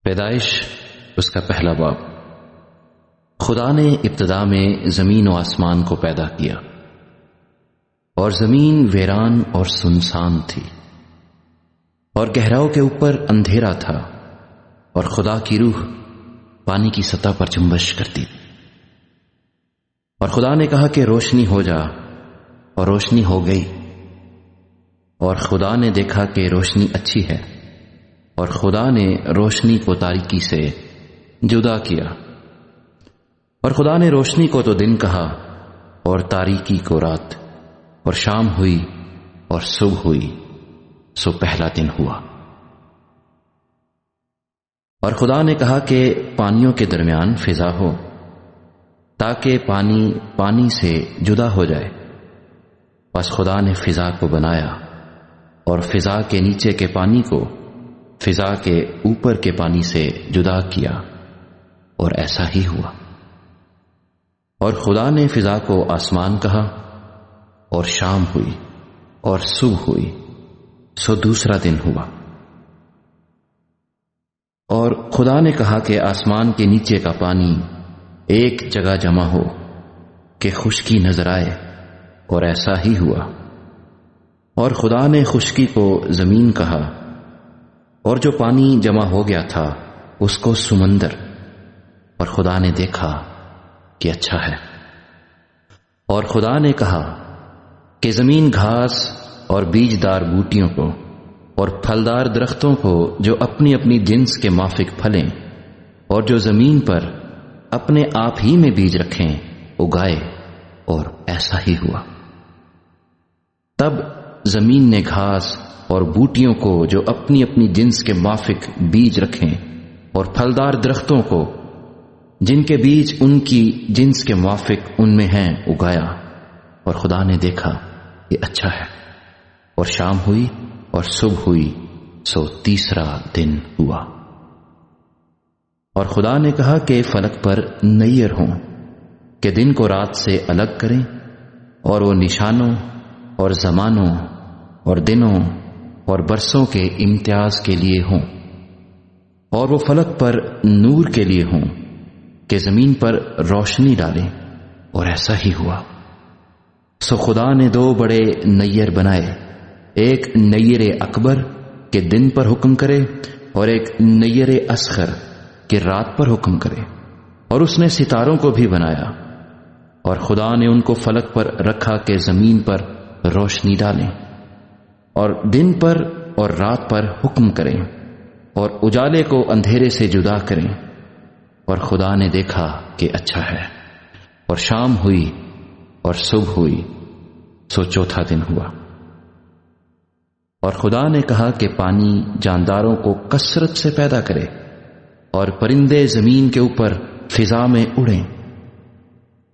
پیدائش اس کا پہلا باب۔ خدا نے ابتدا میں زمین و آسمان کو پیدا کیا، اور زمین ویران اور سنسان تھی، اور گہراؤں کے اوپر اندھیرا تھا، اور خدا کی روح پانی کی سطح پر جنبش کرتی۔ اور خدا نے کہا کہ روشنی ہو جا، اور روشنی ہو گئی۔ اور خدا نے دیکھا کہ روشنی اچھی ہے، اور خدا نے روشنی کو تاریکی سے جدا کیا۔ اور خدا نے روشنی کو تو دن کہا، اور تاریکی کو رات، اور شام ہوئی اور صبح ہوئی، سو پہلا دن ہوا۔ اور خدا نے کہا کہ پانیوں کے درمیان فضا ہو، تاکہ پانی پانی سے جدا ہو جائے۔ بس خدا نے فضا کو بنایا، اور فضا کے نیچے کے پانی کو فضا کے اوپر کے پانی سے جدا کیا، اور ایسا ہی ہوا۔ اور خدا نے فضا کو آسمان کہا، اور شام ہوئی اور صبح ہوئی، سو دوسرا دن ہوا۔ اور خدا نے کہا کہ آسمان کے نیچے کا پانی ایک جگہ جمع ہو کہ خشکی نظر آئے، اور ایسا ہی ہوا۔ اور خدا نے خشکی کو زمین کہا، اور جو پانی جمع ہو گیا تھا اس کو سمندر۔ اور خدا نے دیکھا کہ اچھا ہے۔ اور خدا نے کہا کہ زمین گھاس اور بیجدار بوٹیوں کو اور پھلدار درختوں کو جو اپنی اپنی جنس کے موافق پھلیں، اور جو زمین پر اپنے آپ ہی میں بیج رکھیں، اگائے، اور ایسا ہی ہوا۔ تب زمین نے گھاس اور بوٹیوں کو جو اپنی اپنی جنس کے موافق بیج رکھیں، اور پھلدار درختوں کو جن کے بیج ان کی جنس کے موافق ان میں ہیں، اگایا۔ اور خدا نے دیکھا یہ اچھا ہے۔ اور شام ہوئی اور صبح ہوئی، سو تیسرا دن ہوا۔ اور خدا نے کہا کہ فلک پر نیر ہوں کہ دن کو رات سے الگ کریں، اور وہ نشانوں اور زمانوں اور دنوں اور برسوں کے امتیاز کے لیے ہوں، اور وہ فلک پر نور کے لیے ہوں کہ زمین پر روشنی ڈالیں، اور ایسا ہی ہوا۔ سو خدا نے دو بڑے نیر بنائے، ایک نیر اکبر کہ دن پر حکم کرے، اور ایک نیر اصغر کہ رات پر حکم کرے۔ اور اس نے ستاروں کو بھی بنایا، اور خدا نے ان کو فلک پر رکھا کہ زمین پر روشنی ڈالیں، اور دن پر اور رات پر حکم کریں، اور اجالے کو اندھیرے سے جدا کریں۔ اور خدا نے دیکھا کہ اچھا ہے۔ اور شام ہوئی اور صبح ہوئی، سو چوتھا دن ہوا۔ اور خدا نے کہا کہ پانی جانداروں کو کثرت سے پیدا کرے، اور پرندے زمین کے اوپر فضا میں اڑیں۔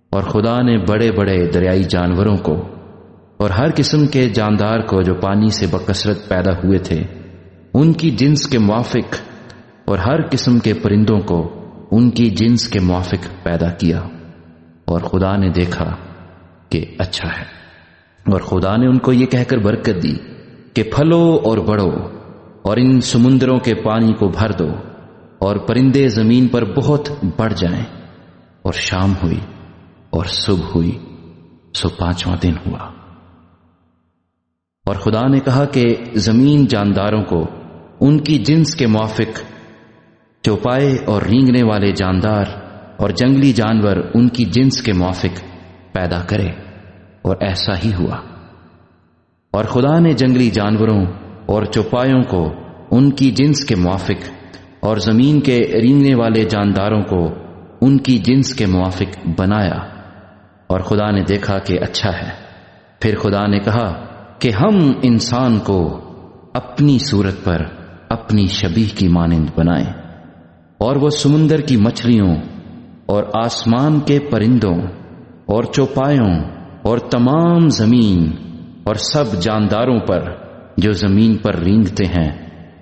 اور خدا نے بڑے بڑے دریائی جانوروں کو اور ہر قسم کے جاندار کو جو پانی سے بکثرت پیدا ہوئے تھے ان کی جنس کے موافق، اور ہر قسم کے پرندوں کو ان کی جنس کے موافق پیدا کیا۔ اور خدا نے دیکھا کہ اچھا ہے۔ اور خدا نے ان کو یہ کہہ کر برکت دی کہ پھلو اور بڑھو، اور ان سمندروں کے پانی کو بھر دو، اور پرندے زمین پر بہت بڑھ جائیں۔ اور شام ہوئی اور صبح ہوئی، سو پانچواں دن ہوا۔ اور خدا نے کہا کہ زمین جانداروں کو ان کی جنس کے موافق، چوپائے اور رینگنے والے جاندار اور جنگلی جانور ان کی جنس کے موافق پیدا کرے، اور ایسا ہی ہوا۔ اور خدا نے جنگلی جانوروں اور چوپایوں کو ان کی جنس کے موافق، اور زمین کے رینگنے والے جانداروں کو ان کی جنس کے موافق بنایا۔ اور خدا نے دیکھا کہ اچھا ہے۔ پھر خدا نے کہا کہ ہم انسان کو اپنی صورت پر اپنی شبیہ کی مانند بنائیں، اور وہ سمندر کی مچھلیوں اور آسمان کے پرندوں اور چوپایوں اور تمام زمین اور سب جانداروں پر جو زمین پر رینگتے ہیں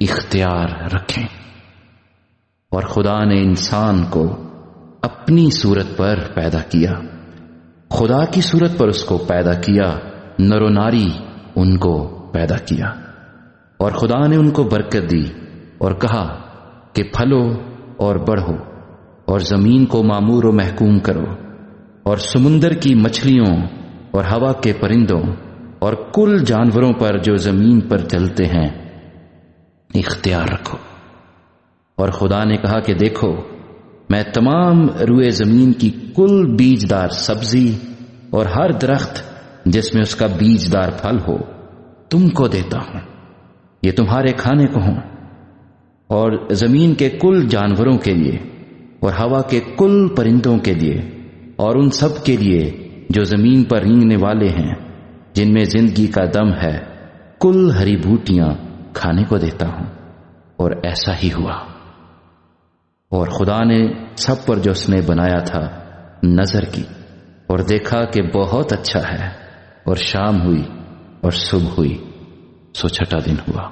اختیار رکھیں۔ اور خدا نے انسان کو اپنی صورت پر پیدا کیا، خدا کی صورت پر اس کو پیدا کیا، نر و ناری ان کو پیدا کیا۔ اور خدا نے ان کو برکت دی اور کہا کہ پھلو اور بڑھو اور زمین کو معمور و محکوم کرو اور سمندر کی مچھلیوں اور ہوا کے پرندوں اور کل جانوروں پر جو زمین پر چلتے ہیں اختیار رکھو۔ اور خدا نے کہا کہ دیکھو، میں تمام روئے زمین کی کل بیجدار سبزی اور ہر درخت جس میں اس کا بیجدار پھل ہو تم کو دیتا ہوں، یہ تمہارے کھانے کو ہوں، اور زمین کے کل جانوروں کے لیے اور ہوا کے کل پرندوں کے لیے اور ان سب کے لیے جو زمین پر رینگنے والے ہیں جن میں زندگی کا دم ہے، کل ہری بوٹیاں کھانے کو دیتا ہوں۔ اور ایسا ہی ہوا۔ اور خدا نے سب پر جو اس نے بنایا تھا نظر کی اور دیکھا کہ بہت اچھا ہے، اور شام ہوئی اور صبح ہوئی، سو چھٹا دن ہوا۔